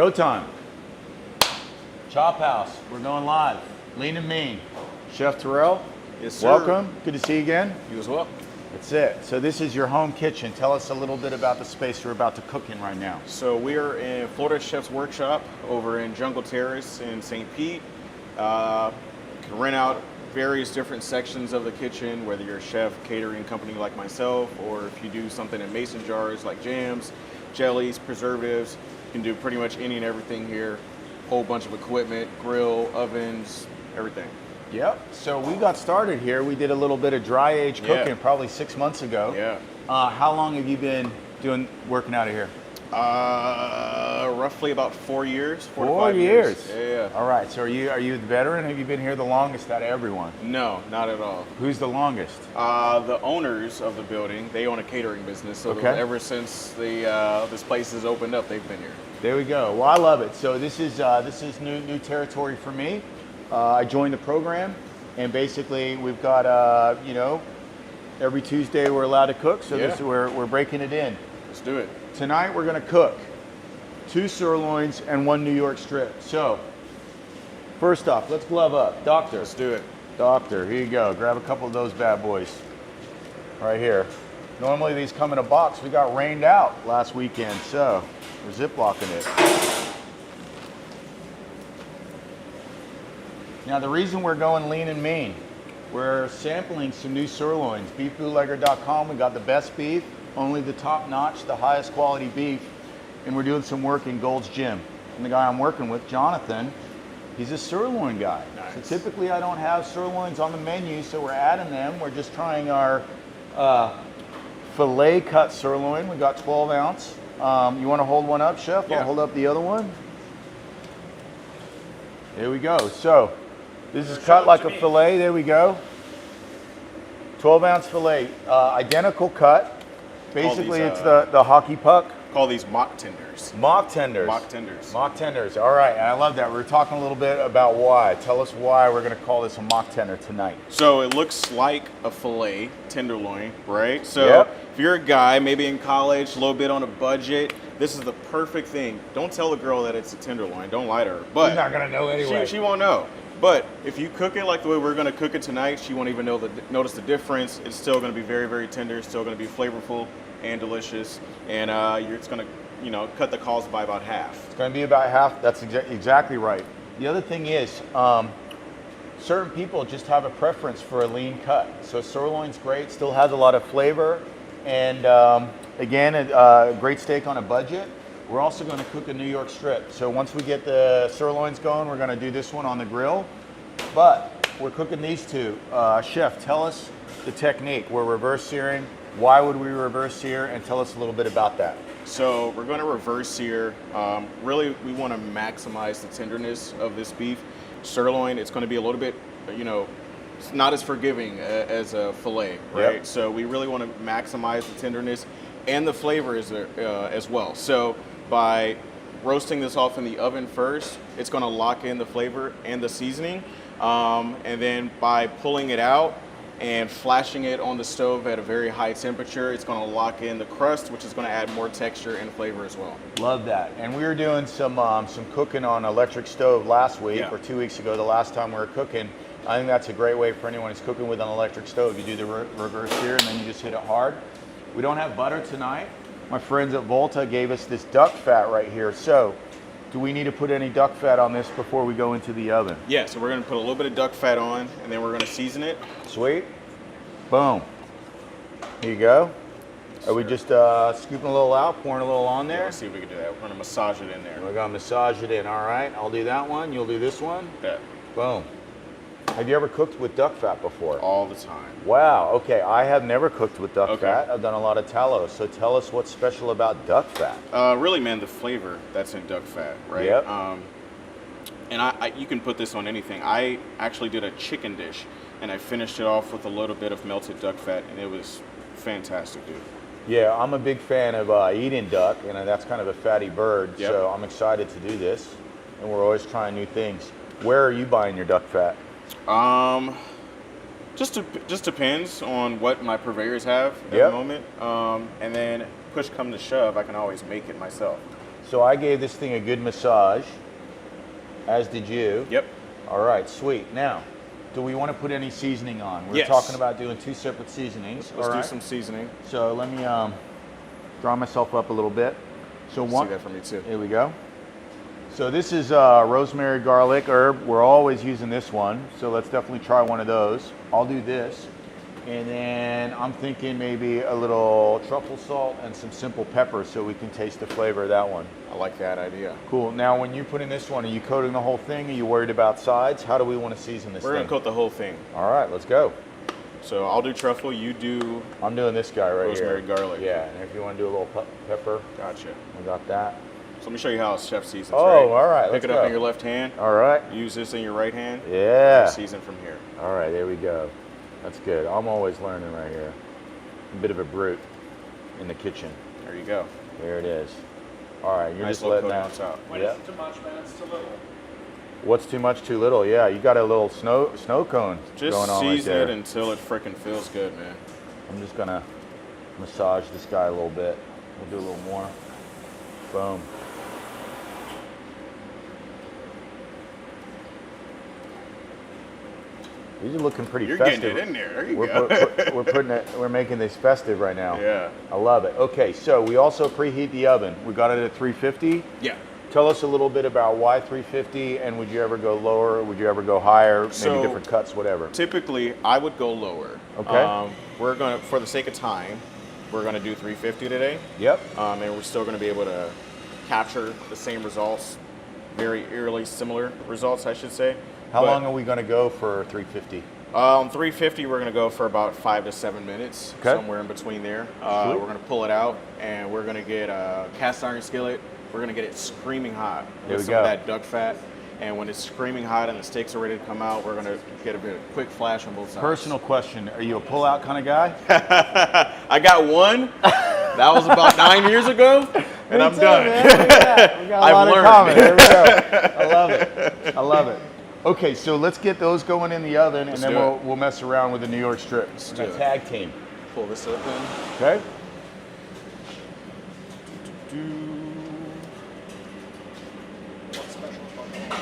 Showtime. Chop House. We're going live. Lean and Mean. Chef Terrell. Yes, sir. Welcome. Good to see you again. You as well. That's it. So this is your home kitchen. Tell us a little bit about the space you're about to cook in right now. So we are in Florida Chef's Workshop over in Jungle Terrace in St. Pete. Can rent out various different sections of the kitchen, whether you're a chef, catering company like myself, or if you do something in mason jars like jams, jellies, preservatives. You can do pretty much any and everything here. Whole bunch of equipment, grill, ovens, everything. Yep. So we got started here. We did a little bit of dry age cooking probably 6 months ago. Yeah. How long have you been working out of here? Roughly about 4 years. 4 to 4 5 years. Yeah. All right. So are you the veteran? Have you been here the longest out of everyone? No, not at all. Who's the longest? The owners of the building, they own a catering business, so ever since this place has opened up, they've been here. There we go. Well, I love it. So this is new territory for me. I joined the program, and basically we've got every Tuesday we're allowed to cook. So we're breaking it in. Let's do it. Tonight we're going to cook 2 sirloins and 1 New York strip. So first off, let's glove up. Doctor. Let's do it. Doctor, here you go. Grab a couple of those bad boys right here. Normally these come in a box. We got rained out last weekend, so we're Ziplocking it. Now the reason we're going lean and mean, we're sampling some new sirloins. BeefBootlegger.com, we got the best beef, only the top notch, the highest quality beef, and we're doing some work in Gold's Gym. And the guy I'm working with, Jonathan, he's a sirloin guy. Nice. So typically I don't have sirloins on the menu, so we're adding them. We're just trying our filet cut sirloin. We got 12 ounce. You want to hold one up, Chef? Yeah. I'll hold up the other one. There we go. So this is cut like a filet. There we go. 12 ounce filet, identical cut. Basically, it's the hockey puck. Call these mock tenders. Mock tenders. Mock tenders. Mock tenders. All right, and I love that. We're talking a little bit about why. Tell us why we're going to call this a mock tender tonight. So it looks like a filet tenderloin, right? So if you're a guy, maybe in college, a little bit on a budget, this is the perfect thing. Don't tell the girl that it's a tenderloin. Don't lie to her. But she's not going to know anyway. She won't know. But if you cook it like the way we're going to cook it tonight, she won't even notice the difference. It's still going to be very, very tender. It's still going to be flavorful and delicious. And it's going to, cut the cost by about half. It's going to be about half. That's exactly right. The other thing is, certain people just have a preference for a lean cut. So sirloin's great, still has a lot of flavor. And again, a great steak on a budget. We're also going to cook a New York strip. So once we get the sirloins going, we're going to do this one on the grill. But we're cooking these two. Chef, tell us the technique. We're reverse searing. Why would we reverse sear? And tell us a little bit about that. So we're going to reverse sear. Really, we want to maximize the tenderness of this beef. Sirloin, it's going to be a little bit, it's not as forgiving as a filet, right? Yep. So we really want to maximize the tenderness and the flavor as well. So by roasting this off in the oven first, it's going to lock in the flavor and the seasoning. And then by pulling it out and flashing it on the stove at a very high temperature, it's going to lock in the crust, which is going to add more texture and flavor as well. Love that. And we were doing some cooking on electric stove last week or 2 weeks ago, the last time we were cooking. I think that's a great way for anyone who's cooking with an electric stove. You do the reverse sear and then you just hit it hard. We don't have butter tonight. My friends at Volta gave us this duck fat right here. So, do we need to put any duck fat on this before we go into the oven? Yeah, so we're going to put a little bit of duck fat on, and then we're going to season it. Sweet. Boom. Here you go. Are we just scooping a little out, pouring a little on there? Let's see if we can do that. We're going to massage it in there. We're going to massage it in. All right. I'll do that one. You'll do this one. Yeah. Boom. Have you ever cooked with duck fat before? All the time. Wow. Okay. I have never cooked with duck fat. I've done a lot of tallow. So tell us what's special about duck fat. Really, man, the flavor that's in duck fat, right? Yep. And you can put this on anything. I actually did a chicken dish, and I finished it off with a little bit of melted duck fat, and it was fantastic, dude. Yeah, I'm a big fan of eating duck, and that's kind of a fatty bird. Yep. So I'm excited to do this, and we're always trying new things. Where are you buying your duck fat? Just depends on what my purveyors have at the moment. And then push come to shove, I can always make it myself. So I gave this thing a good massage, as did you. Yep. All right, sweet. Now, do we want to put any seasoning on? We're Yes. talking about doing 2 separate seasonings. Let's All do right. some seasoning. So let me draw myself up a little bit. So See that from me too. Here we go. So this is rosemary garlic herb. We're always using this one. So let's definitely try one of those. I'll do this. And then I'm thinking maybe a little truffle salt and some simple pepper so we can taste the flavor of that one. I like that idea. Cool. Now when you put in this one, are you coating the whole thing? Are you worried about sides? How do we want to season this We're thing? gonna coat the whole thing. All right, let's go. So I'll do truffle, you do I'm doing this guy right rosemary here. garlic. Yeah, and if you want to do a little pepper, Gotcha. we got that. So let me show you how a chef seasons. Oh, right? all right, Pick let's it up go. in your left hand. All right. Use this in your right hand. Yeah. Season from here. All right, there we go. That's good. I'm always learning right here. A bit of a brute in the kitchen. There you go. There it is. All right, you're Nice just little letting coating that. on top. When Yep. it's too much, man, it's too little. What's too much, too little? Yeah, you got a little snow cone Just going on right season there. it until it freaking feels good, man. I'm just gonna massage this guy a little bit. We'll do a little more. Boom. These are looking pretty You're festive. getting it in there. There you We're, go. we're putting it. We're making this festive right now. Yeah. I love it. Okay, so we also preheat the oven. We got it at 350. Yeah. Tell us a little bit about why 350, and would you ever go lower? Would you ever go higher? Maybe So- different cuts, whatever. Typically, I would go lower. Okay. We're gonna, for the sake of time, we're gonna do 350 today, Yep. and we're still gonna be able to capture the same results, very eerily similar results, I should say. How But, long are we going to go for 350? On 350, we're gonna go for about 5 to 7 minutes, Okay. somewhere in between there. Sweet. We're gonna pull it out, and we're gonna get a cast iron skillet. We're gonna get it screaming hot There with we some go. of that duck fat. And when it's screaming hot and the steaks are ready to come out, we're gonna get a bit of quick flash on both sides. Personal question: are you a pull-out kind of guy? I got one. That was about 9 years ago, and I'm done. We got a I've lot in learned. common. There we go. I love it. I love it. Okay, so let's get those going in the oven, Let's and then do it. we'll mess around with the New York strip. Let's We're do gonna it. tag team. Pull this up then. Okay. What's special about that?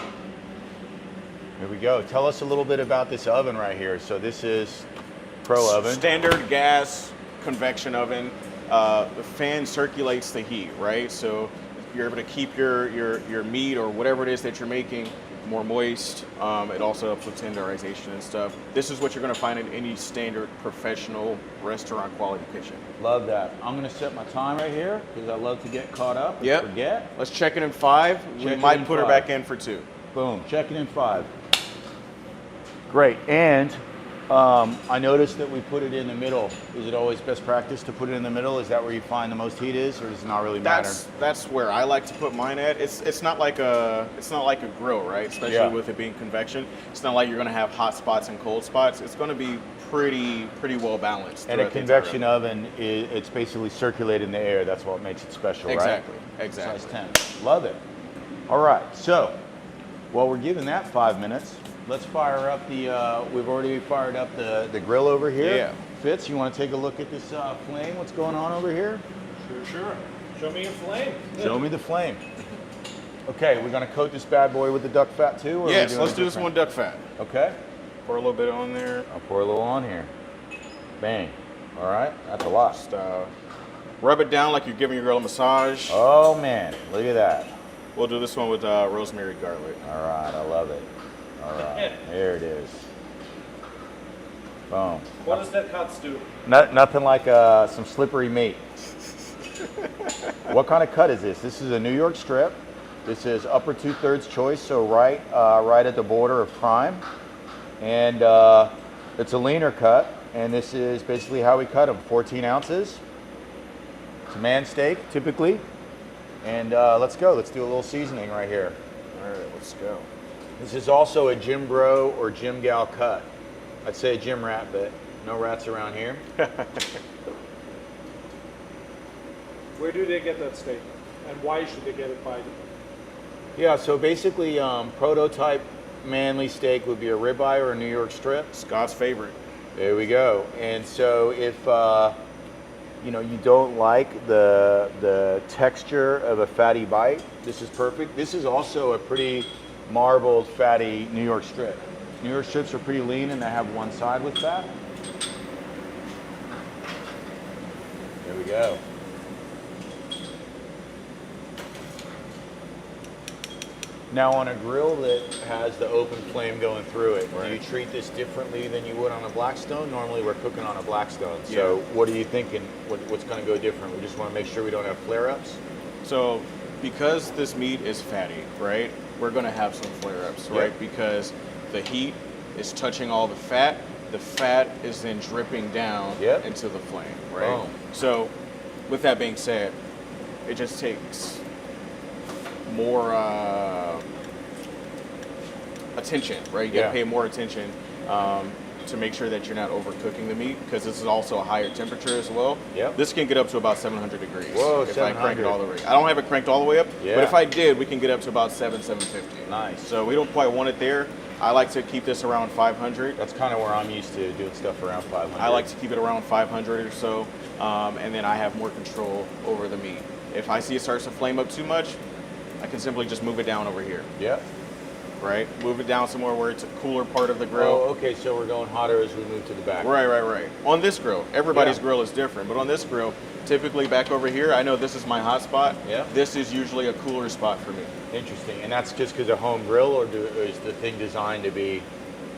Here we go. Tell us a little bit about this oven right here. So this is Pro oven. Standard gas convection oven. The fan circulates the heat, right? So you're able to keep your meat or whatever it is that you're making more moist. It also helps with tenderization and stuff. This is what you're going to find in any standard professional restaurant quality kitchen. Love that. I'm gonna set my time right here because I love to get caught up and Yep. forget. Let's check it in 5. Check We it might in put her 5. back in for 2. Boom. Check it in 5. Great. And I noticed that we put it in the middle. Is it always best practice to put it in the middle? Is that where you find the most heat is, or does it not really matter? That's where I like to put mine at. It's not like a grill, right? Especially Yeah. with it being convection. It's not like you're gonna have hot spots and cold spots. It's gonna be pretty well balanced. And a throughout the entire convection oven. oven, it's basically circulating the air. That's what makes it special, Exactly. right? Exactly. Size 10. Love it. All right. So, while we're giving that 5 minutes, let's fire up we've already fired up the grill over here. Yeah. Fitz, you want to take a look at this flame? What's going on over here? Sure. Show me your flame. Show me the flame. Okay, we're going to coat this bad boy with the duck fat too? Or are we Yes, doing let's it do this one different? duck fat. Okay. Pour a little bit on there. I'll pour a little on here. Bang. All right, that's a lot. Just rub it down like you're giving your girl a massage. Oh man, look at that. We'll do this one with rosemary garlic. All right, I love it. All right, there it is. Boom. What does that cuts do? Nothing like some slippery meat. What kind of cut is this? This is a New York strip. This is upper 2/3 choice, so right at the border of prime. And it's a leaner cut, and this is basically how we cut them, 14 ounces. It's a man steak, typically. And let's go. Let's do a little seasoning right here. All right, let's go. This is also a Jim Bro or Jim Gal cut. I'd say a Jim Rat, but no rats around here. Where do they get that steak? And why should they get it by? Yeah, so basically prototype manly steak would be a ribeye or a New York strip. Scott's favorite. There we go. And so if you know, you don't like the texture of a fatty bite, this is perfect. This is also a pretty marbled, fatty New York strip. New York strips are pretty lean and they have one side with fat. There we go. Now on a grill that has the open flame going through it, do you treat this differently than you would on a Blackstone? Normally we're cooking on a Blackstone. So what are you thinking? What's going to go different? We just want to make sure we don't have flare-ups? So because this meat is fatty, right, we're going to have some flare-ups, right? Because the heat is touching all the fat is then dripping down into the flame, right? Oh. So with that being said, it just takes more attention, right? You got to pay more attention to make sure that you're not overcooking the meat, because this is also a higher temperature as well. Yep. This can get up to about 700 degrees. Whoa, if 700. I crank it all the way. I don't have it cranked all the way up, Yeah. but if I did, we can get up to about 750. Nice. So we don't quite want it there. I like to keep this around 500. That's kind of where I'm used to doing stuff around 500. I like to keep it around 500 or so, and then I have more control over the meat. If I see it starts to flame up too much, I can simply just move it down over here, Yep. right? Move it down somewhere where it's a cooler part of the grill. Oh, okay, so we're going hotter as we move to the back. Right. On this grill, everybody's Yeah. grill is different, but on this grill, typically back over here, I know this is my hot spot. Yeah. This is usually a cooler spot for me. Interesting. And that's just because of home grill, or is the thing designed to be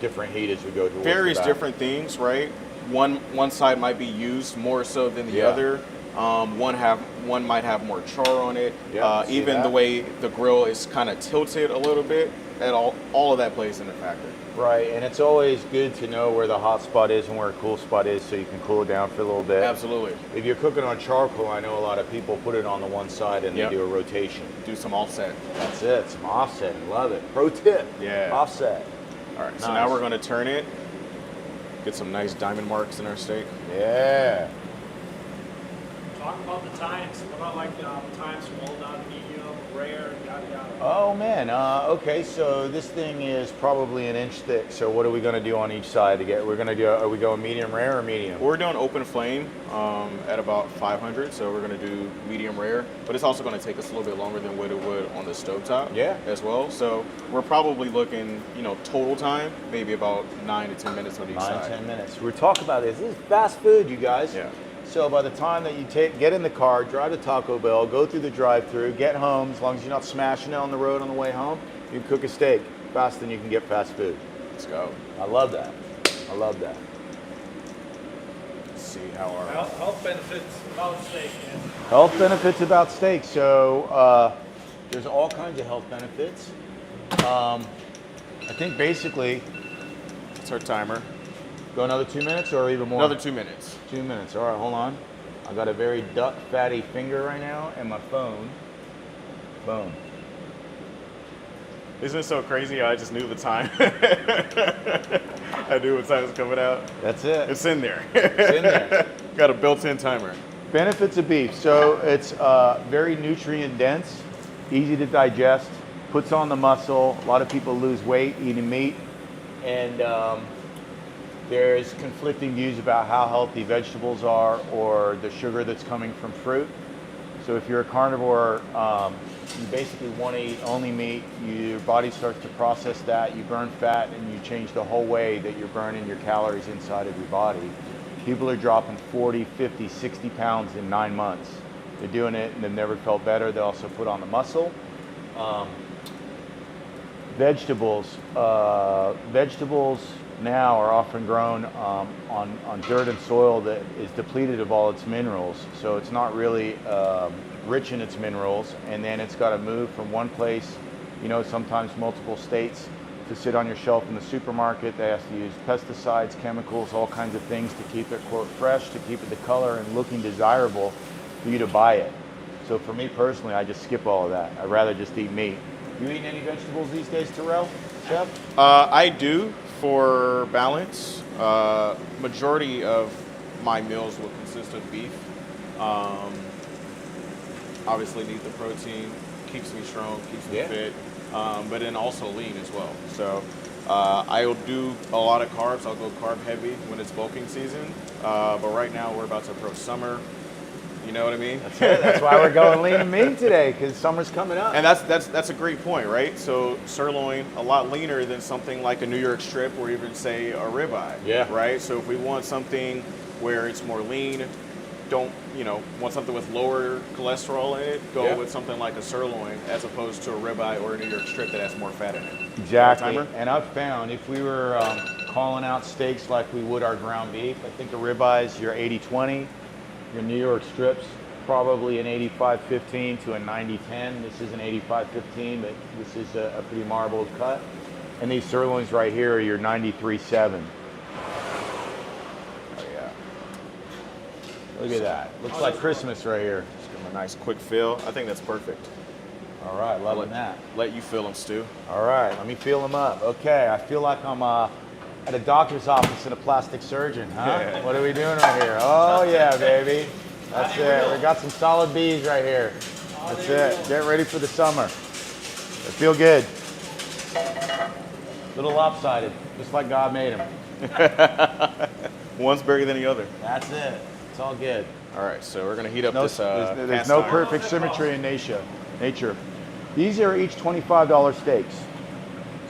different heat as we go towards Various the back? different things, right? One side might be used more so than the Yeah. other. One might have more char on it. Yeah, see even that? the way the grill is kind of tilted a little bit, that all of that plays into factor. Right, and it's always good to know where the hot spot is and where a cool spot is so you can cool it down for a little bit. Absolutely. If you're cooking on charcoal, I know a lot of people put it on the one side and Yep. they do a rotation. Do some offset. That's it, some offset. Love it. Pro tip. Yeah. Offset. All right, so Nice. now we're going to turn it, get some nice diamond marks in our steak. Yeah. Talk about the times. What about like times from well done, medium, rare, yada yada? Oh man, okay, so this thing is probably an inch thick. So what are we gonna do on each side to get, are we going medium rare or medium? We're doing open flame at about 500, so we're going to do medium rare, but it's also going to take us a little bit longer than what it would on the stovetop as well. So we're probably looking, total time, maybe about 9 to 10 minutes on each side. 10 minutes. We're talking about this. This is fast food, you guys. Yeah. So by the time that you get in the car, drive to Taco Bell, go through the drive-through, get home, as long as you're not smashing it on the road on the way home, you can cook a steak faster than you can get fast food. Let's go. I love that. I love that. Let's see how our... Health benefits about steak, man. Health benefits about steak. So there's all kinds of health benefits. I think basically, It's our timer. go another 2 minutes or even more? Another 2 minutes. 2 minutes. All right, hold on. I got a very duck fatty finger right now and my phone. Boom. Isn't it so crazy? I just knew the time. I knew what time was coming out. That's it. It's in there. It's in there. Got a built-in timer. Benefits of beef. So it's very nutrient dense, easy to digest, puts on the muscle. A lot of people lose weight eating meat. And there's conflicting views about how healthy vegetables are or the sugar that's coming from fruit. So if you're a carnivore, you basically want to eat only meat. Your body starts to process that. You burn fat and you change the whole way that you're burning your calories inside of your body. People are dropping 40, 50, 60 pounds in 9 months. They're doing it and they've never felt better. They also put on the muscle. Vegetables now are often grown on dirt and soil that is depleted of all its minerals. So it's not really rich in its minerals. And then it's got to move from one place, sometimes multiple states, to sit on your shelf in the supermarket. They have to use pesticides, chemicals, all kinds of things to keep it, quote, fresh, to keep it the color and looking desirable for you to buy it. So for me personally, I just skip all of that. I'd rather just eat meat. You eating any vegetables these days, Terrell, chef? I do, for balance. Majority of my meals will consist of beef. Obviously need the protein, keeps me strong, keeps me fit, but then also lean as well. So I'll do a lot of carbs. I'll go carb heavy when it's bulking season. But right now we're about to approach summer. You know what I mean? That's why we're going lean and mean today, because summer's coming up. And that's a great point, right? So sirloin, a lot leaner than something like a New York strip or even say a ribeye. Yeah. Right? So if we want something where it's more lean, want something with lower cholesterol in it, go Yeah. with something like a sirloin as opposed to a ribeye or a New York strip that has more fat in it. Exactly. Timer? And I've found if we were calling out steaks like we would our ground beef, I think a ribeye is your 80-20. Your New York strips, probably an 85-15 to a 90-10. This is an 85-15, but this is a pretty marbled cut. And these sirloins right here are your 93-7. Oh yeah. Look at that. Looks like Christmas right here. Just give them a nice quick fill. I think that's perfect. All right, loving that. Let you fill them, Stu. All right, let me feel them up. Okay, I feel like I'm at a doctor's office and a plastic surgeon, huh? Yeah. What are we doing right here? Oh yeah, baby. That's it. We got some solid B's right here. That's it. Get ready for the summer. They feel good. Little lopsided, just like God made them. One's bigger than the other. That's it. It's all good. All right, so we're gonna heat up No, this. there's cast no iron. perfect symmetry in nature. These are each $25 steaks.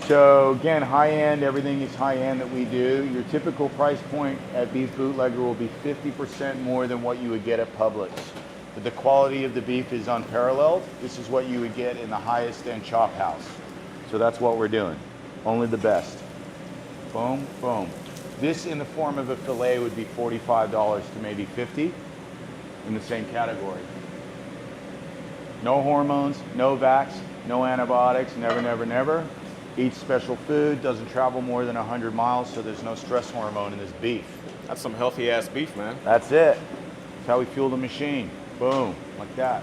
So again, high end, everything is high end that we do. Your typical price point at Beef Bootlegger will be 50% more than what you would get at Publix. But the quality of the beef is unparalleled. This is what you would get in the highest end chop house. So that's what we're doing. Only the best. Boom, boom. This in the form of a filet would be $45 to maybe $50 in the same category. No hormones, no vax, no antibiotics, never, never, never. Eats special food, doesn't travel more than 100 miles, so there's no stress hormone in this beef. That's some healthy ass beef, man. That's it. That's how we fuel the machine. Boom, like that.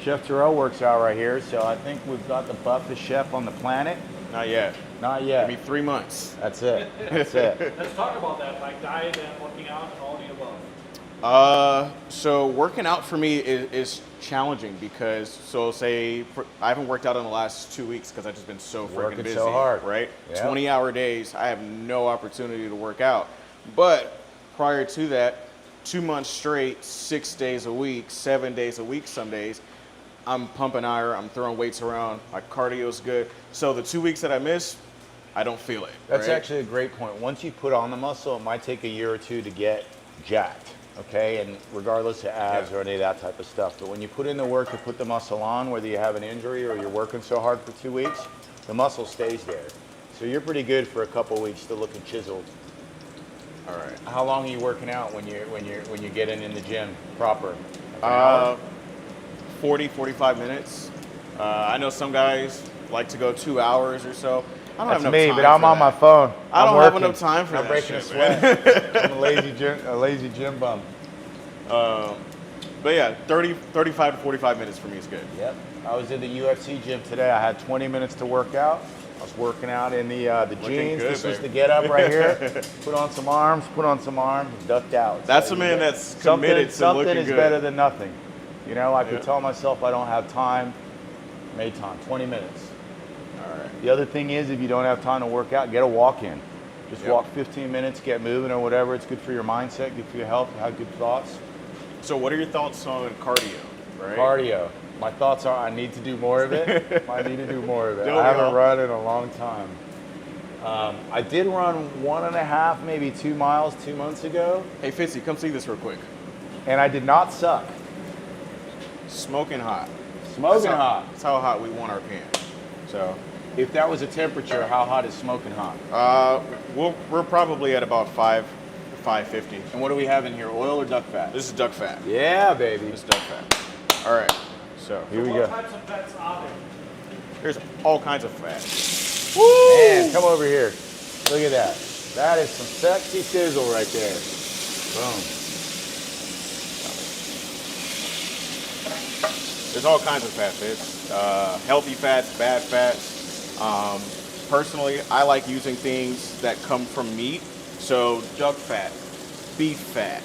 Chef Terrell works out right here, so I think we've got the buffest chef on the planet. Not yet. Not yet. Maybe 3 months. That's it. That's it. Let's talk about that, like diet and working out and all the above. So working out for me is challenging because, I haven't worked out in the last 2 weeks because I've just been so freaking Working busy. so hard. Right? Yep. 20-hour days, I have no opportunity to work out. But prior to that, 2 months straight, 6 days a week, 7 days a week some days, I'm pumping iron, I'm throwing weights around, my cardio's good. So the 2 weeks that I missed, I don't feel it. That's right? actually a great point. Once you put on the muscle, it might take a year or two to get jacked, okay? And regardless of abs or any of that type of stuff. But when you put in the work to put the muscle on, whether you have an injury or you're working so hard for 2 weeks, the muscle stays there. So you're pretty good for a couple weeks still looking chiseled. All right. How long are you working out when you get in the gym proper? Like an 40, 45 minutes. I know some guys like to go 2 hours or so. I don't That's have enough me, time but I'm for on that. my phone. I don't I'm have working. enough time for I'm that breaking shit, a sweat. I'm a lazy gym bum. But yeah, 35 to 45 minutes for me is good. Yep. I was in the UFC gym today. I had 20 minutes to work out. I was working out in the jeans. good, This was baby. the get up right here. Put on some arms, ducked out. That's So a man you- that's committed to something looking is good. better than nothing. You know, I Yeah. could tell myself I don't have time. Made time. 20 minutes. All right. The other thing is, if you don't have time to work out, get a walk in. Just Yep. walk 15 minutes, get moving or whatever. It's good for your mindset, good for your health, have good thoughts. So what are your thoughts on cardio? Right. Cardio. My thoughts are I need to do more of it. I need to do more of it. Don't we I haven't all? run in a long time. I did run 1.5, maybe 2 miles 2 months ago, Hey Fitzy, come see this real quick. and I did not suck. Smoking hot. Smoking hot. That's how hot we want our pan. So If that was a temperature, how hot is smoking hot? we're probably at about 550. And what do we have in here, oil or duck fat? This is duck fat. Yeah, baby. This is duck fat. All right. So Here we What go. types of fats are there? there's all kinds of fat. Man, come over here. Look at that. That is some sexy sizzle right there. Boom. There's all kinds of fat bits. Healthy fats, bad fats. Personally, I like using things that come from meat. So duck fat, beef fat,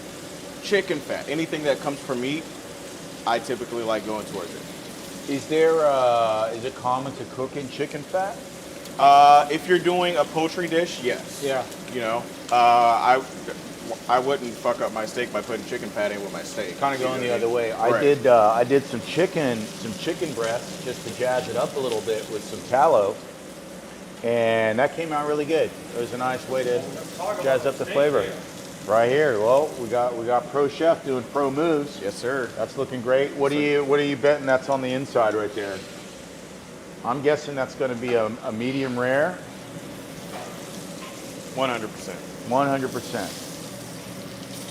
chicken fat, anything that comes from meat, I typically like going towards it. Is it common to cook in chicken fat? If you're doing a poultry dish, yes. Yeah. You know, I wouldn't fuck up my steak by putting chicken patty with my steak. Kind of going the other way. Right. I did some chicken breasts just to jazz it up a little bit with some tallow, and that came out really good. It was a nice way to jazz up the flavor. Right here. Well, we got Pro Chef doing pro moves. Yes, sir. That's looking great. What are you betting that's on the inside right there? I'm guessing that's going to be a medium rare. 100%. 100%.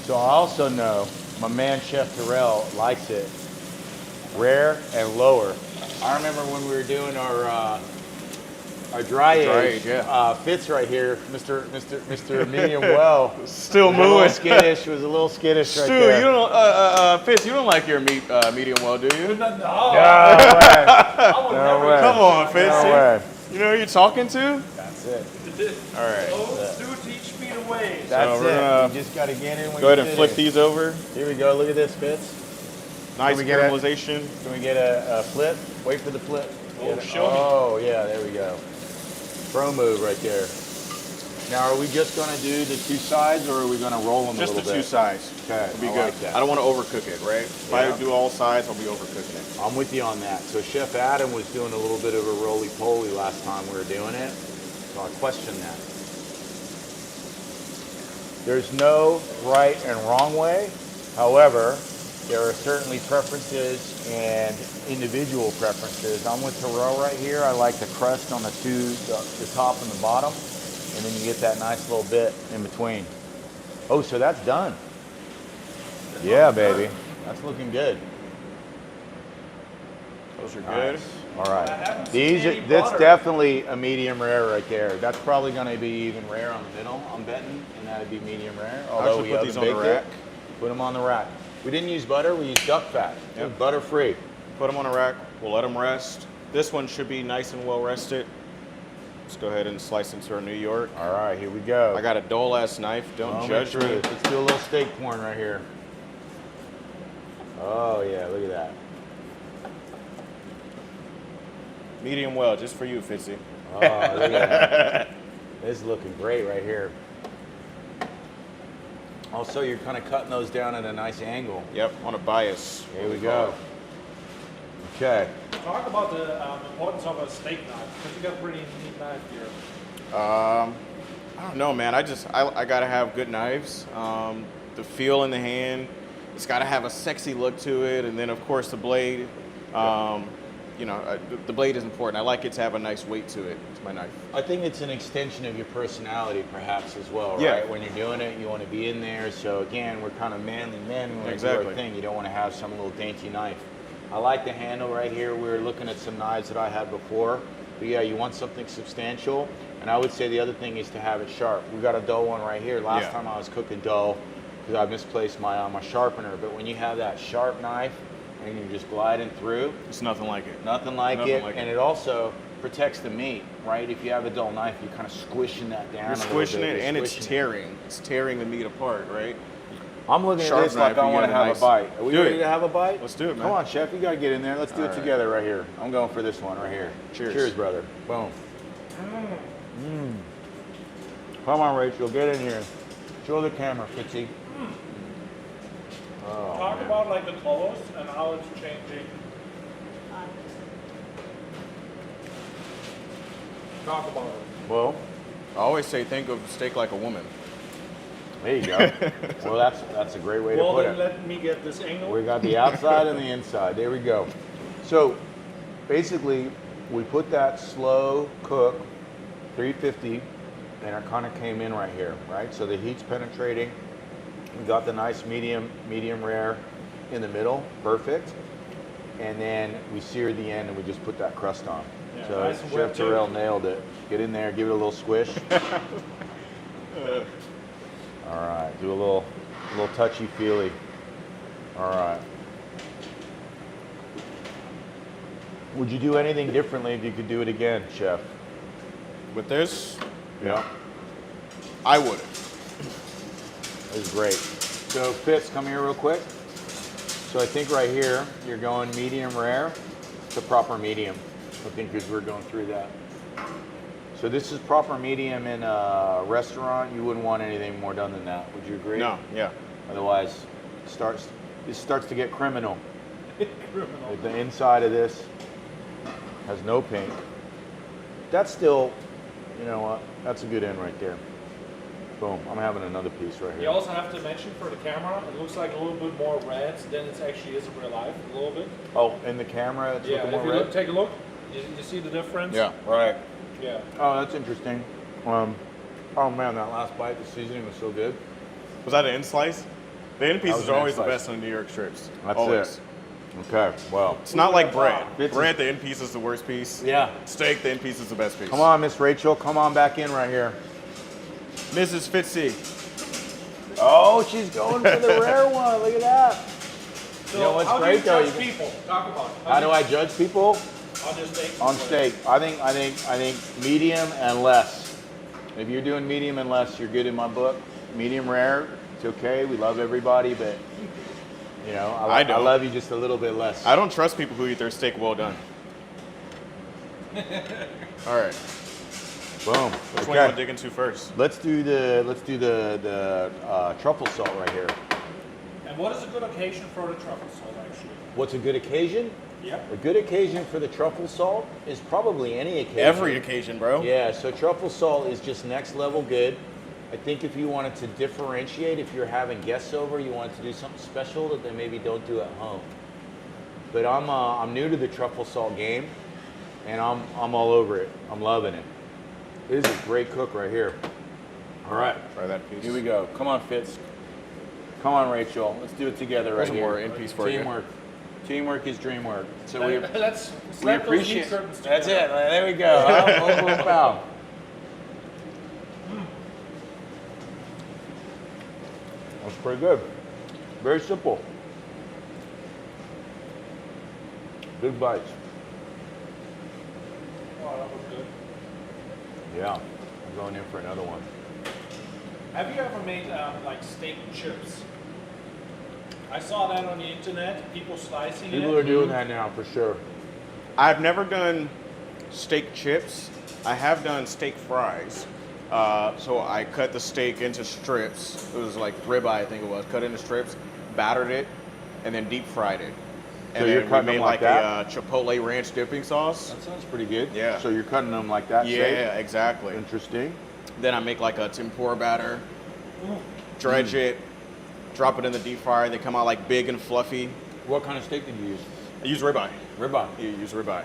So I also know my man Chef Terrell likes it rare and lower. I remember when we were doing our dry age, yeah. Fitz right here, Mr. Medium Well, Still was a little moving. skittish. Was a little skittish right Stu, there. you don't, Fitz, you don't like your meat medium well, do you? No, No way. I would No never way. Come on, Fitz. No way. You know who you're talking to? That's it. All right. Oh, Stu, teach me the ways. That's we're it. gonna You just got to get in when Go ahead you and fit flip in. these over. Here we go. Look at this, Fitz. Nice we get it? caramelization. Can we get a flip? Wait for the flip. Oh, Get it. show me. Oh, yeah, there we go. Pro move right there. Now, are we just going to do the two sides, or are we going to roll them Just a the little two bit? sides. Okay, It'll be I good. like that. I don't want to overcook it, right? If Yeah. I do all sides, I'll be overcooking it. I'm with you on that. So Chef Adam was doing a little bit of a roly-poly last time we were doing it, so I question that. There's no right and wrong way. However, there are certainly preferences and individual preferences. I'm with Terrell right here. I like the crust on the top and the bottom, and then you get that nice little bit in between. Oh, so that's done. Yeah, baby. That's looking good. Those are good. Nice. All I right. haven't seen any That's butter. definitely a medium rare right there. That's probably going to be even rare on the middle, I'm betting, and that'd be medium rare. Although Actually we put these on the oven-baked it. rack. Put them on the rack. We didn't use butter, we used duck fat. Yep. Butter free. Put them on a rack. We'll let them rest. This one should be nice and well rested. Let's go ahead and slice into our New York. All right, here we go. I got a dull ass knife. Don't Moment judge of me. truth. Let's do a little steak porn right here. Oh yeah, look at that. Medium well, just for you, Fitzy. Oh, look at that. This is looking great right here. Also, you're kind of cutting those down at a nice angle. Yep, on a bias. Here we go. Okay. Talk about the importance of a steak knife, because you got a pretty neat knife here. I don't know, man. I gotta have good knives. The feel in the hand. It's gotta have a sexy look to it, and then of course the blade. The blade is important. I like it to have a nice weight to it. It's my knife. I think it's an extension of your personality, perhaps, as well, Yeah. right? When you're doing it, you want to be in there. So again, we're kind of manly men. We want to do Exactly. our thing. You don't want to have some little dainty knife. I like the handle right here. We were looking at some knives that I had before. But yeah, you want something substantial. And I would say the other thing is to have it sharp. We got a dull one right here. Last Yeah. time I was cooking dull because I misplaced my sharpener. But when you have that sharp knife and you're just gliding through, It's nothing like it. nothing like Nothing it. like And it. it also protects the meat, right? If you have a dull knife, you're kind of squishing that down. You're a little squishing bit. it, You're and it's squishing it. tearing. It's tearing the meat apart, right? I'm looking Sharp at this like knife, I you want got to a have nice- a bite. Are we Do ready it. to have a bite? Let's do it, man. Come on, chef. You got to get in there. Let's do All it right. together right here. I'm going for this one right here. Cheers. Cheers, brother. Boom. Come on, Rachel. Get in here. Show the camera, Fitzy. Oh, Talk man. about like the colors and how it's changing. Talk about it. Well, I always say, think of steak like a woman. there you go. Well, that's a great way to Well, put then it. let me get this angle. We got the outside and the inside. There we go. So basically, we put that slow cook, 350, and it kind of came in right here, right? So the heat's penetrating. We got the nice medium rare in the middle, perfect. And then we seared the end and we just put that crust on. Yeah, So nice and Chef wet, too. Terrell nailed it. Get in there, give it a little squish. All right, do a little touchy-feely. All right. Would you do anything differently if you could do it again, Chef? With this, Yeah. I wouldn't. This is great. So Fitz, come here real quick. So I think right here, you're going medium rare to proper medium. I think because we're going through that. So this is proper medium in a restaurant. You wouldn't want anything more done than that. Would you agree? No, yeah. Otherwise, this starts to get criminal. Criminal. Like the inside of this has no paint. That's still, you know what? That's a good end right there. Boom. I'm having another piece right You here. also have to mention for the camera, it looks like a little bit more red than it actually is in real life, a little bit. Oh, in the camera, it's Yeah, looking if more you red. look, take a look, you see the difference? Right. Yeah. Oh, that's interesting. Oh man, that last bite, the seasoning was so good. Was that an end slice? The end That was pieces an are end always the slice. best on New York strips. That's always. it. Okay, well. It's not like bread. Fitz Bread, the end piece is the worst piece. Yeah. Steak, the end piece is the best piece. Come on, Miss Rachel. Come on back in right here. Mrs. Fitzy. Oh, she's going for the rare one. Look at that. So You know what's how great, do though, you you judge can- people? Talk about it. How do I judge people? On your steak? On steak. I think medium and less. If you're doing medium and less, you're good in my book. Medium rare, it's okay. We love everybody, but you know, I I don't. love you just a little bit less. I don't trust people who eat their steak well done. All right. Boom. Which one you want to dig into first? Let's do the truffle salt right here. And what is a good occasion for the truffle salt, actually? What's a good occasion? Yeah. A good occasion for the truffle salt is probably any occasion. Every occasion, bro. Yeah, so truffle salt is just next level good. I think if you wanted to differentiate, if you're having guests over, you wanted to do something special that they maybe don't do at home. But I'm new to the truffle salt game, and I'm all over it. I'm loving it. This is a great cook right here. All right, Try that piece. here we go. Come on, Fitz. Come on, Rachel. Let's do it together right There's here. more in piece for you. Teamwork. Teamwork is dream work. So we Let's we slap those meat appreciate. curtains That's together. it. There we go. Huh? Boom, boom, pow. That's pretty good. Very simple. Big bites. Oh, that was good. Yeah. I'm going in for another one. Have you ever made like steak chips? I saw that on the internet, people slicing People it. are doing that now for sure. I've never done steak chips. I have done steak fries. So I cut the steak into strips. It was like ribeye, I think it was. Cut into strips, battered it, and then deep fried it. And So then you're we cutting made them like like that? a Chipotle ranch dipping sauce. That sounds pretty good. Yeah. So you're cutting them like that shape? Yeah, exactly. Interesting. Then I make like a tempura batter, dredge it, drop it in the deep fryer. They come out like big and fluffy. What kind of steak did you use? I use ribeye. Ribeye. You use ribeye.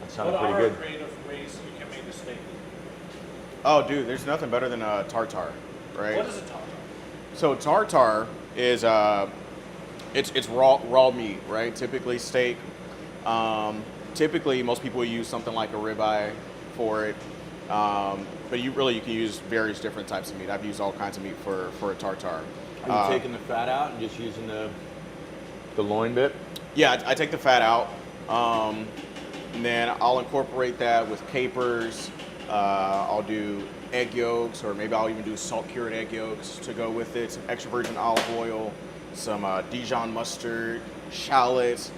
That sounded What pretty are good. creative ways you can make a steak? Oh, dude, there's nothing better than tartare, right? What is a tartar? So tartare is it's raw meat, right? Typically steak. Typically, most people use something like a ribeye for it, but you can use various different types of meat. I've used all kinds of meat for a tartare. Are you taking the fat out and just using the loin bit? Yeah, I take the fat out, and then I'll incorporate that with capers. I'll do egg yolks, or maybe I'll even do salt-cured egg yolks to go with it. Some extra virgin olive oil, some Dijon mustard, shallots.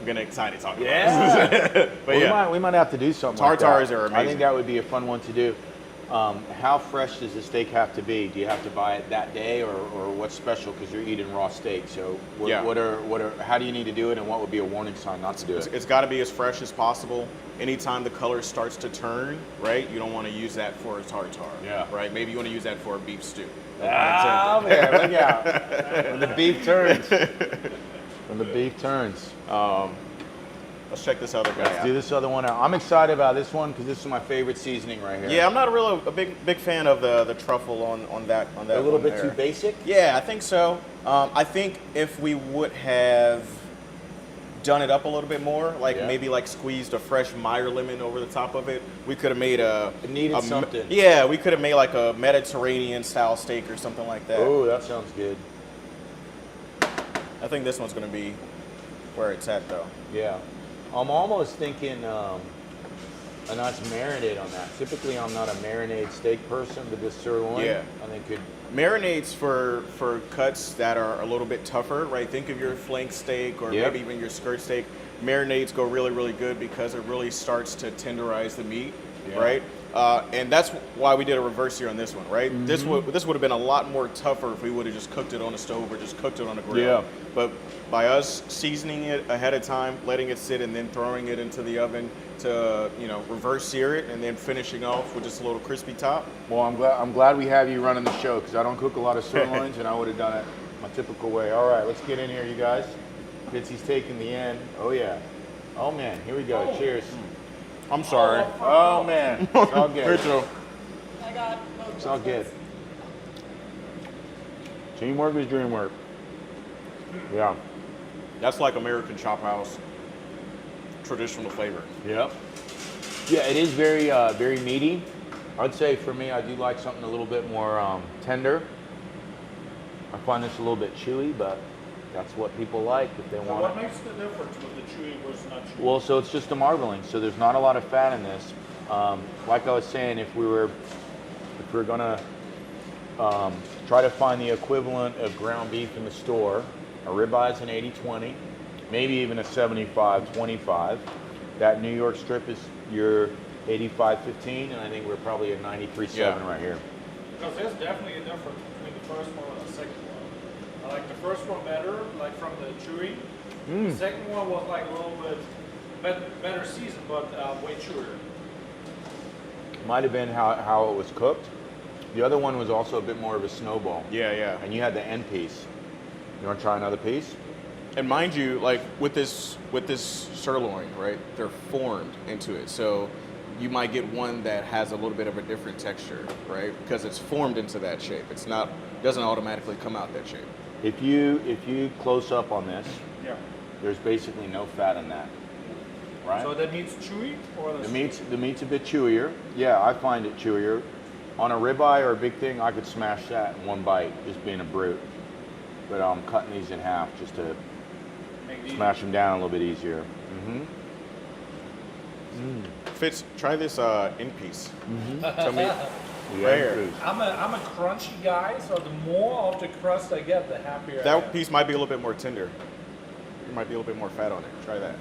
I'm getting excited talking about this. But Well, yeah, we might have to do something like that. Tartares are I amazing. think that would be a fun one to do. How fresh does the steak have to be? Do you have to buy it that day, or what's special because you're eating raw steak? So Yeah. how do you need to do it, and what would be a warning sign not to do it? it's got to be as fresh as possible. Anytime the color starts to turn, right, you don't want to use that for a tartare. Yeah. Right? Maybe you want to use that for a beef stew. Ah, man, look out. When the beef turns. When the beef turns. Let's check this other guy Let's out. do this other one out. I'm excited about this one because this is my favorite seasoning right here. Yeah, I'm not a big fan of the truffle on that A little one bit there. too basic. Yeah, I think so. I think if we would have done it up a little bit more, like Yeah. maybe like squeezed a fresh Meyer lemon over the top of it, we could have made It needed something. Yeah, we could have made like a Mediterranean style steak or something like that. Oh, that sounds good. I think this one's gonna be where it's at though. Yeah. I'm almost thinking a nice marinade on that. Typically, I'm not a marinade steak person, but this sirloin, Yeah. I think could. Marinades for cuts that are a little bit tougher, right? Think of your flank steak or Yep. maybe even your skirt steak. Marinades go really, really good because it really starts to tenderize the meat. Yeah. right? And that's why we did a reverse sear on this one, right? Mm-hmm. This would have been a lot more tougher if we would have just cooked it on the stove or just cooked it on the grill. Yeah. But by us seasoning it ahead of time, letting it sit, and then throwing it into the oven to reverse sear it, and then finishing off with just a little crispy top. Well, I'm glad we have you running the show because I don't cook a lot of sirloins, and I would have done it my typical way. All right, let's get in here, you guys. Vincy's taking the end. Oh yeah. Oh man, here we go. Cheers. I'm sorry. Oh man, it's all good. Rachel. I got both. It's all good. Teamwork is dream work. Yeah. That's like American Chop House traditional flavor. Yep. Yeah, it is very very meaty. I'd say for me, I do like something a little bit more tender. I find this a little bit chewy, but that's what people like if they So want what it. makes the difference with the chewy versus not chewy? Well, so it's just a marbling, so there's not a lot of fat in this. Like I was saying, if we're gonna try to find the equivalent of ground beef in the store, a ribeye is an 80-20, maybe even a 75-25. That New York strip is your 85-15, and I think we're probably at 93-7 Yeah. right here. Because there's definitely a difference between the first one and the second one. I like the first one better, like from the chewy. The second one was like a little bit better seasoned, but way chewier. Might have been how it was cooked. The other one was also a bit more of a snowball. Yeah, yeah. And you had the end piece. You want to try another piece? And mind you, like with this sirloin, right? They're formed into it, so you might get one that has a little bit of a different texture, right? Because it's formed into that shape. It's not doesn't automatically come out that shape. If you close up on this, Yeah. there's basically no fat in that, right? So that means chewy or the meat's a bit chewier. Yeah, I find it chewier. On a ribeye or a big thing, I could smash that in one bite, just being a brute. But I'm cutting these in half just to make these. smash them down a little bit easier. Fitz, try this in piece. Tell me, Yeah, Rare. food. I'm a crunchy guy, so the more of the crust I get, the happier I that am. piece might be a little bit more tender. There might be a little bit more fat on it. Try that.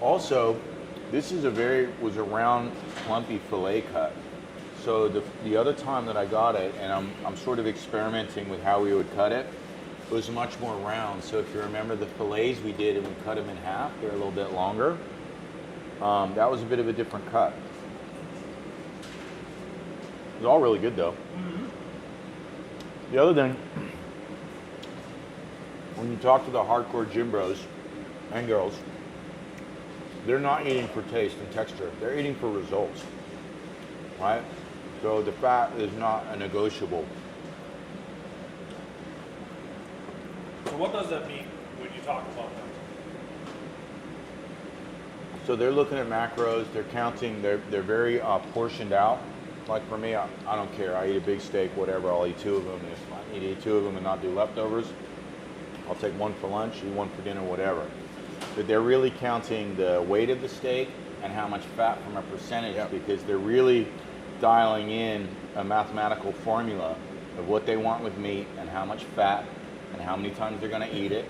Also, this is was a round, plumpy fillet cut. So the other time that I got it, and I'm sort of experimenting with how we would cut it, it was much more round. So if you remember the fillets we did and we cut them in half, they're a little bit longer. That was a bit of a different cut. It was all really good though. The other thing, when you talk to the hardcore gym bros and girls, they're not eating for taste and texture. They're eating for results, right? So the fat is not a negotiable. So what does that mean when you talk about that? So they're looking at macros. They're counting. They're very portioned out. Like for me, I don't care. I eat a big steak, whatever. I'll eat two of them. If I need to eat two of them and not do leftovers, I'll take one for lunch, eat one for dinner, whatever. But they're really counting the weight of the steak and how much fat from a percentage, Yep. because they're really dialing in a mathematical formula of what they want with meat and how much fat and how many times they're going to eat it.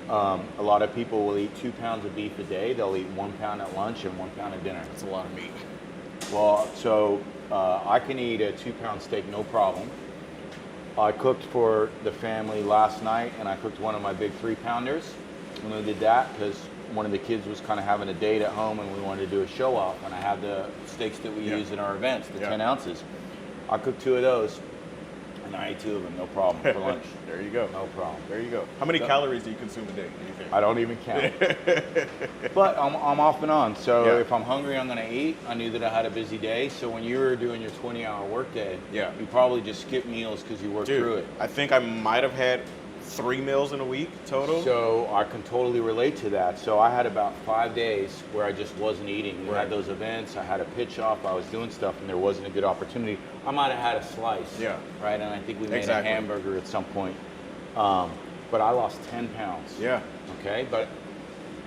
A lot of people will eat 2 pounds of beef a day. They'll eat 1 pound at lunch and 1 pound at dinner. That's a lot of meat. Well, so I can eat a 2 pound steak, no problem. I cooked for the family last night, and I cooked one of my big 3 pounders. And we did that because one of the kids was kind of having a date at home, and we wanted to do a show off. And I have the steaks that we Yeah. use in our events, the Yeah. 10 ounces. I cooked 2 of those, and I ate 2 of them, no problem, for lunch. There you go. No problem. There you go. How many calories do you consume a day? Do you think? I don't even count. But I'm off and on. So Yeah. if I'm hungry, I'm going to eat. I knew that I had a busy day. So when you were doing your 20-hour workday, Yeah. you probably just skipped meals because you worked Dude, through it. I think I might have had 3 meals in a week total. So I can totally relate to that. So I had about 5 days where I just wasn't eating. We Right. had those events. I had a pitch off. I was doing stuff, and there wasn't a good opportunity. I might have had a slice. Yeah. Right. And I think we made Exactly. a hamburger at some point. But I lost 10 pounds. Yeah. Okay. But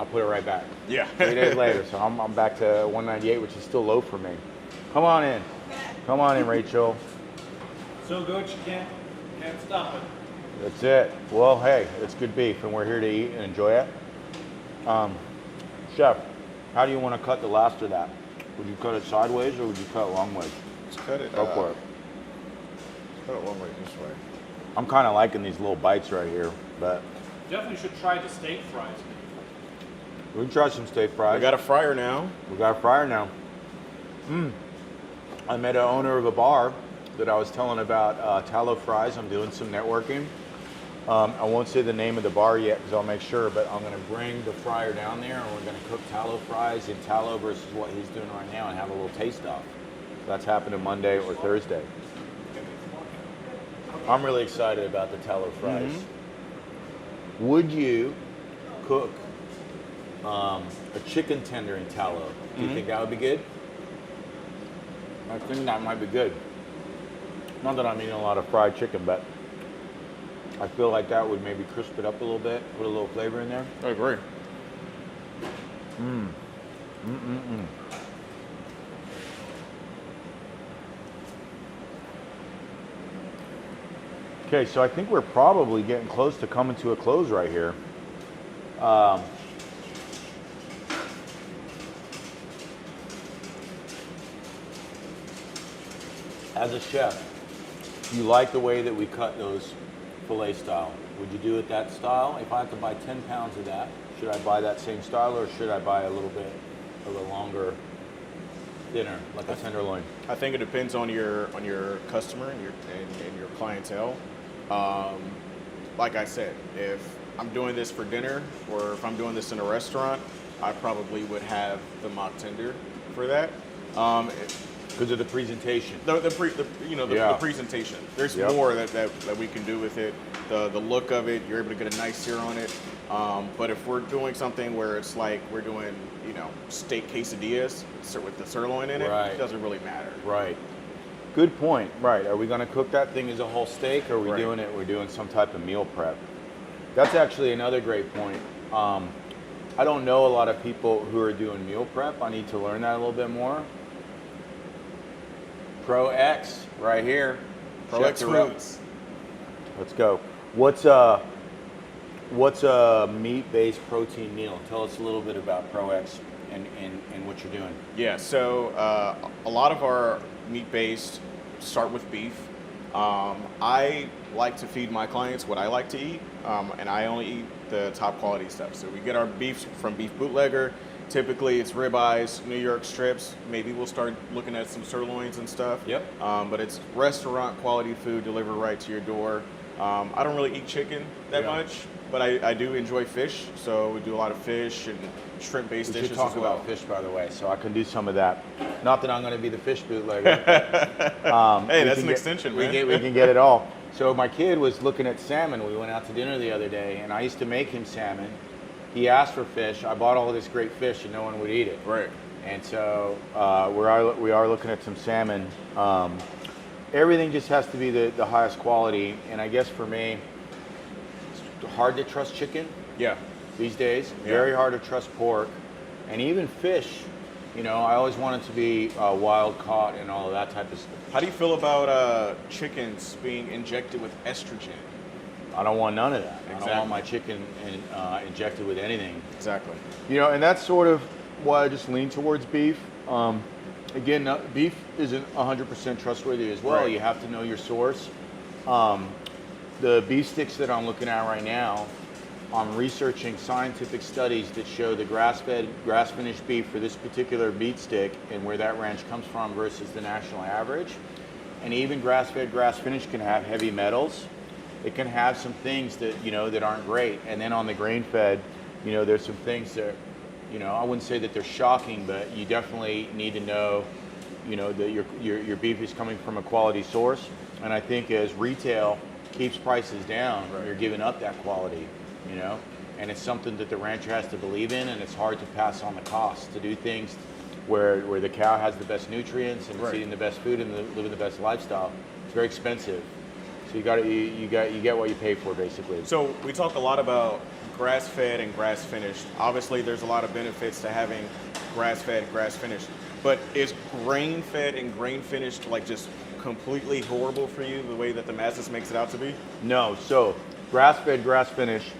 I put it right back. Yeah. 3 days later, so I'm back to 198, which is still low for me. Come on in. Come on in, Rachel. So good you can't stop it. That's it. Well, hey, it's good beef, and we're here to eat and enjoy it. Chef, How do you want to cut the last of that? Would you cut it sideways or would you cut it long ways? Let's cut it. Go for it. Cut it one way this way. I'm kind of liking these little bites right here, but Definitely should try the steak fries. we can try some steak fries. We got a fryer now. We got a fryer now. I met an owner of a bar that I was telling about tallow fries. I'm doing some networking. I won't say the name of the bar yet because I'll make sure, but I'm going to bring the fryer down there and we're going to cook tallow fries in tallow versus what he's doing right now and have a little taste off. So that's happening Monday or Thursday. I'm really excited about the tallow fries. Would you cook a chicken tender in tallow? Do you think that would be good? I think that might be good. Not that I'm eating a lot of fried chicken, but I feel like that would maybe crisp it up a little bit, put a little flavor in there. I agree. Okay, so I think we're probably getting close to coming to a close right here. As a chef, you like the way that we cut those filet style. Would you do it that style? If I had to buy 10 pounds of that, should I buy that same style or should I buy a little bit of a longer, thinner, like a tenderloin? I think it depends on your customer and your clientele. Like I said, if I'm doing this for dinner or if I'm doing this in a restaurant, I probably would have the mock tender for that. Because of the presentation. The presentation. There's Yep. more that we can do with it. The look of it, you're able to get a nice sear on it. But if we're doing something where it's like we're doing, steak quesadillas with the sirloin in it, Right. it doesn't really matter. Right. Good point. Right. Are we going to cook that thing as a whole steak or are we Right. doing it? We're doing some type of meal prep. That's actually another great point. I don't know a lot of people who are doing meal prep. I need to learn that a little bit more. Pro X right here. Pro Chef X Terrell. Foods. Let's go. What's a meat-based protein meal? Tell us a little bit about Pro X and what you're doing. Yeah, so a lot of our meat-based start with beef. I like to feed my clients what I like to eat, and I only eat the top quality stuff. So we get our beef from Beef Bootlegger. Typically, it's ribeyes, New York strips. Maybe we'll start looking at some sirloins and stuff. Yep. But it's restaurant quality food delivered right to your door. I don't really eat chicken that Yeah. much, but I do enjoy fish. So we do a lot of fish and shrimp-based We dishes should talk as well. about fish, by the way, so I can do some of that. Not that I'm going to be the fish bootlegger. Hey, we that's can an get- extension, we man. we can get it all. So my kid was looking at salmon. We went out to dinner the other day, and I used to make him salmon. He asked for fish. I bought all of this great fish, and no one would eat it. Right. And so we are looking at some salmon. Everything just has to be the highest quality. And I guess for me, it's hard to trust chicken Yeah. these days. Yeah. Very hard to trust pork, and even fish. I always want it to be wild caught and all of that type of stuff. How do you feel about chickens being injected with estrogen? I don't want none of that. I don't Exactly. want my chicken injected with anything. Exactly. And that's sort of why I just lean towards beef. Again, beef isn't 100% trustworthy as well. Right. You have to know your source. The beef sticks that I'm looking at right now, I'm researching scientific studies that show the grass-fed, grass-finished beef for this particular meat stick and where that ranch comes from versus the national average. And even grass-fed, grass-finished can have heavy metals. It can have some things that that aren't great. And then on the grain-fed, there's some things that I wouldn't say that they're shocking, but you definitely need to know that your beef is coming from a quality source. And I think as retail keeps prices down, Right. you're giving up that quality, and it's something that the rancher has to believe in, and it's hard to pass on the cost to do things where the cow has the best nutrients and it's Right. eating the best food and living the best lifestyle. It's very expensive. So you get what you pay for, basically. So we talk a lot about grass-fed and grass-finished. Obviously, there's a lot of benefits to having grass-fed and grass-finished. But is grain-fed and grain-finished like just completely horrible for you the way that the masses makes it out to be? No, so grass-fed, grass-finished,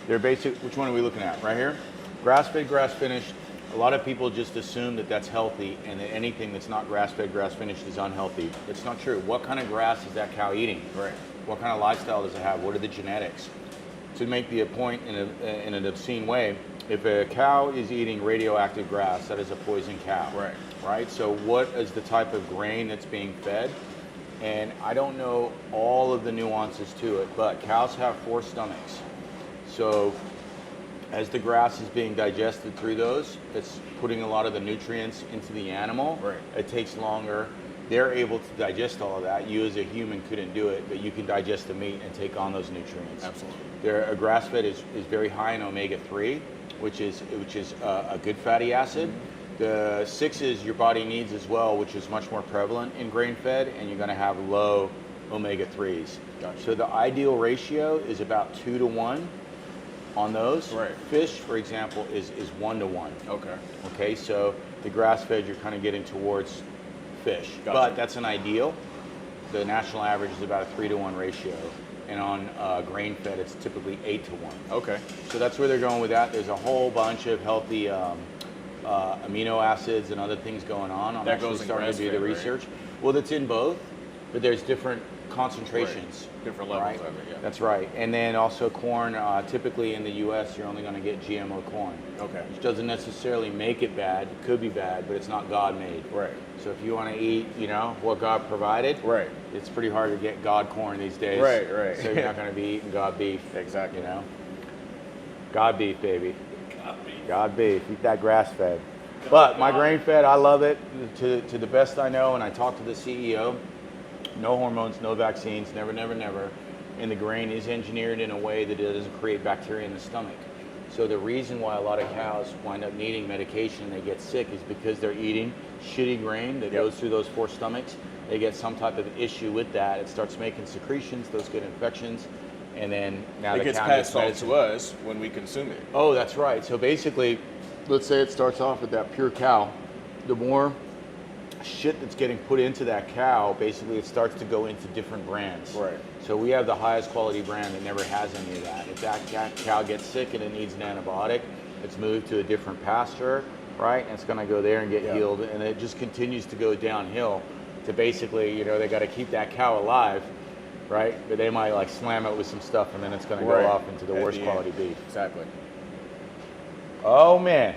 they're basic. Which one are we looking at? Right here? Grass-fed, grass-finished A lot of people just assume that that's healthy and that anything that's not grass-fed, grass-finished is unhealthy. It's not true. What kind of grass is that cow eating? Right. What kind of lifestyle does it have? What are the genetics? To make the point in an obscene way, if a cow is eating radioactive grass, that is a poison cow. Right. Right? So what is the type of grain that's being fed? And I don't know all of the nuances to it, but cows have 4 stomachs. So as the grass is being digested through those, it's putting a lot of the nutrients into the animal. Right. It takes longer. They're able to digest all of that. You as a human couldn't do it, but you can digest the meat and take on those nutrients. Absolutely. A grass-fed is very high in omega-3, which is a good fatty acid. The 6s your body needs as well, which is much more prevalent in grain-fed, and you're going to have low omega-3s. Gotcha. So the ideal ratio is about 2 to 1 on those. Right. Fish, for example, is 1 to 1. Okay. Okay, so the grass-fed, you're kind of getting towards fish. Gotcha. But that's an ideal. The national average is about a 3 to 1 ratio. And on grain-fed, it's typically 8 to 1. Okay. So that's where they're going with that. There's a whole bunch of healthy amino acids and other things going on. I'm That actually goes in starting to do the grass-fed, right? research. Well, it's in both, but there's different concentrations. Right. Different levels of it, yeah. That's right. And then also corn, typically in the U.S., you're only going to get GMO corn. Okay. Which doesn't necessarily make it bad. It could be bad, but it's not God-made. Right. So if you want to eat, what God provided, Right. it's pretty hard to get God corn these days. Right, right. So you're not going to be eating God beef. Exactly. God beef, baby. God beef. God beef. Eat that grass-fed. But my grain-fed, I love it to the best I know, and I talked to the CEO. No hormones, no vaccines, never, never, never. And the grain is engineered in a way that it doesn't create bacteria in the stomach. So the reason why a lot of cows wind up needing medication and they get sick is because they're eating shitty grain that goes through those 4 stomachs. They get some type of issue with that. It starts making secretions, those get infections, and then now It the gets cow passed on medicine. to us when we consume it. Oh, that's right. So basically, let's say it starts off with that pure cow. The more shit that's getting put into that cow, basically it starts to go into different brands. Right. So we have the highest quality brand that never has any of that. If that cow gets sick and it needs an antibiotic, it's moved to a different pasture, right? And it's going to go there and get healed, and it just continues to go downhill to basically, they got to keep that cow alive, right? But they might like slam it with some stuff, and then it's going to Right. go off into the At worst the end. quality beef. Exactly. Oh man,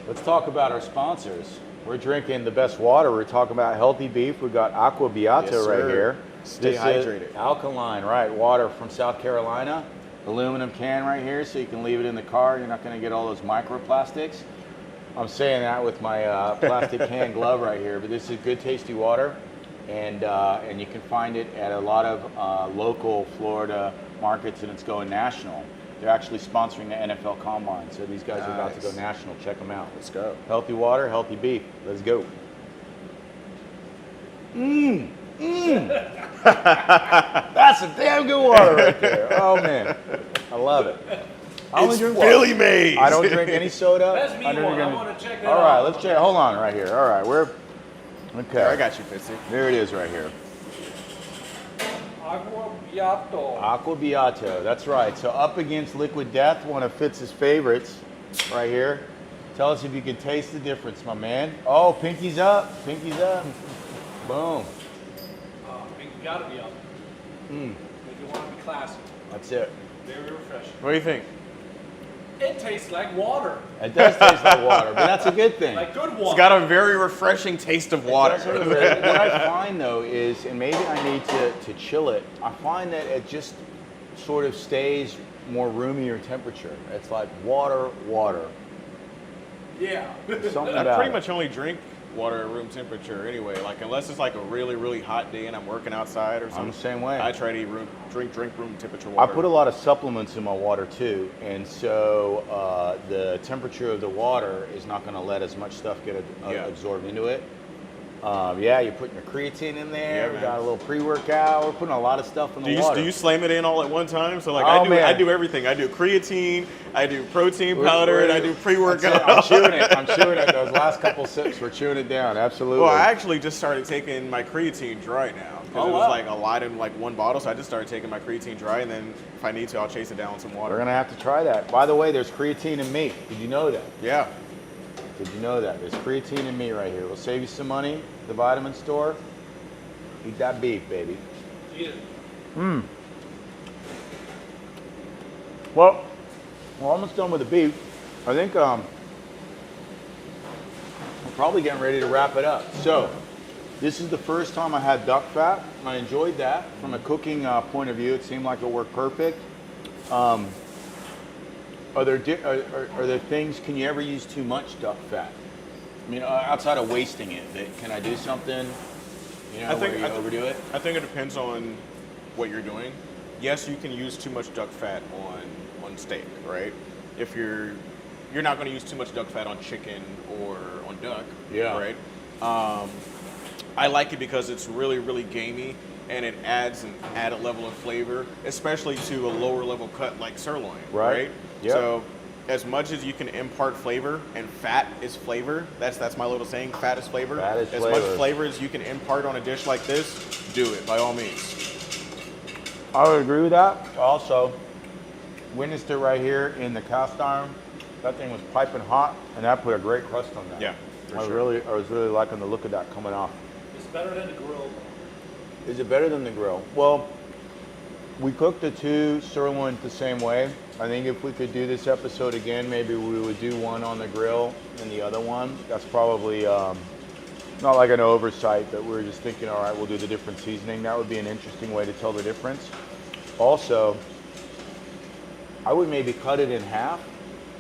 let's talk about our sponsors. We're drinking the best water. We're talking about healthy beef. We've got Aqua Beato Yes, right sir. here. Stay This is hydrated. alkaline, right? Water from South Carolina. Aluminum can right here, so you can leave it in the car. You're not going to get all those microplastics. I'm saying that with my plastic can glove right here, but this is good, tasty water, and you can find it at a lot of local Florida markets, and it's going national. They're actually sponsoring the NFL Combine, so these guys are about to go Nice. national. Check them out. Let's go. Healthy water, healthy beef. Let's go. That's a damn good water right there. Oh man, I love it. I only drink water. Philly made. I don't drink any soda. That's me I don't one. drink I any- want to check that All out. right, let's check. Hold on, right here. All right, okay. I got you, Fitzy. There it is, right here. Agua Beato. Aqua Beato. That's right. So up against Liquid Death, one of Fitz's favorites, right here. Tell us if you can taste the difference, my man. Oh, pinky's up. Pinky's up. Boom. You gotta be up. If you want to be classy. That's it. Very refreshing. What do you think? It tastes like water. It does taste like water, but that's a good thing. Like good water. It's got a very refreshing taste of water. What I find though is, and maybe I need to chill it, I find that it just sort of stays more roomier temperature. It's like water. Yeah. Something I about pretty it. much only drink water at room temperature anyway. Like unless it's like a really, really hot day and I'm working outside or something. I'm the same way. I try to drink room temperature I water. put a lot of supplements in my water too, and so the temperature of the water is not going to let as much stuff get absorbed into it. You're putting your creatine in there. Yeah, We man. got a little pre-workout. We're putting a lot of stuff in the Do water. you slam it in all at one time? So like Oh, I man. do everything. I do creatine, I do protein We're- powder, and I we're- do pre-workout. I'm chewing it. I'm chewing it. Those last couple sips, we're chewing it down. Absolutely. Well, I actually just started taking my creatine dry now because Oh, it was wow. like a lot in like one bottle. So I just started taking my creatine dry, and then if I need to, I'll chase it down with some We're water. gonna have to try that. By the way, there's creatine in meat. Did you know that? Yeah, Did you know that? There's creatine in meat right here. It'll save you some money. The vitamin store. Eat that beef, baby. Eat it. Well, we're almost done with the beef. I think we're probably getting ready to wrap it up. So, this is the first time I had duck fat. I enjoyed that. From a cooking point of view, it seemed like it worked perfect. Are there things? Can you ever use too much duck fat? I mean, outside of wasting it, can I do something? You know, where you overdo it. I think it depends on what you're doing. Yes, you can use too much duck fat on steak, right? If you're not going to use too much duck fat on chicken or on duck, Yeah. right? I like it because it's really, really gamey, and it adds an added level of flavor, especially to a lower level cut like sirloin, right? Yep. So as much as you can impart flavor, and fat is flavor, that's my little saying, fat is flavor. Fat is as flavor. much flavor as you can impart on a dish like this, do it, by all means. I would agree with that. Also, witnessed it right here in the cast iron. That thing was piping hot, and that put a great crust on that. Yeah, for I sure. was really liking the look of that coming off. It's better than the grill. Is it better than the grill? Well, we cooked the two sirloins the same way. I think if we could do this episode again, maybe we would do one on the grill and the other one. That's probably not like an oversight, but we were just thinking, all right, we'll do the different seasoning. That would be an interesting way to tell the difference. Also, I would maybe cut it in half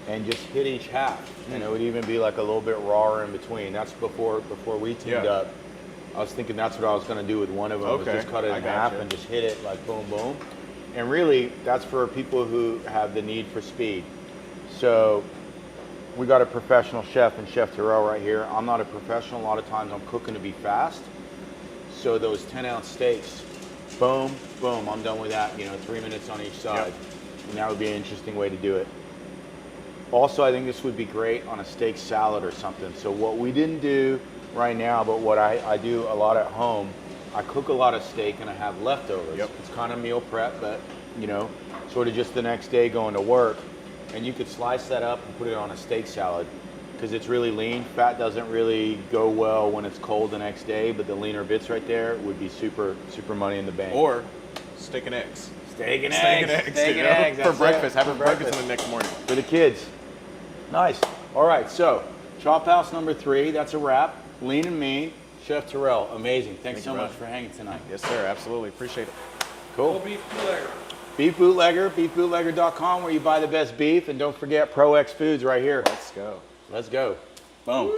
and just hit each half, and it would even be like a little bit rawer in between. That's before we teamed Yeah. up. I was thinking that's what I was going to do with one of them. Was Okay, just cut it I in half gotcha. and just hit it like boom, boom. And really, that's for people who have the need for speed. So we got a professional chef and Chef Terrell right here. I'm not a professional. A lot of times I'm cooking to be fast. So those 10-ounce steaks, boom, boom, I'm done with that. 3 minutes on each side. And that would be an interesting way to do it. Also, I think this would be great on a steak salad or something. So what we didn't do right now, but what I do a lot at home, I cook a lot of steak and I have leftovers. Yep. It's kind of meal prep, but sort of just the next day going to work. And you could slice that up and put it on a steak salad because it's really lean. Fat doesn't really go well when it's cold the next day, but the leaner bits right there would be super, super money in the bank. Or steak and eggs. steak and Steak eggs. and eggs, Steak you and know? eggs. For that's breakfast. it. Have it For breakfast in the next morning. for the kids. Nice. All right, so Chop House number 3, that's a wrap. Lean and Mean, Chef Terrell, amazing. Thanks Thank so you, much brother. for hanging tonight. Yes, sir. Absolutely. Appreciate it. Full Cool. beef bootlegger. Beef Bootlegger, beefbootlegger.com, where you buy the best beef. And don't forget Pro X Foods right here. Let's go. Let's go. Boom.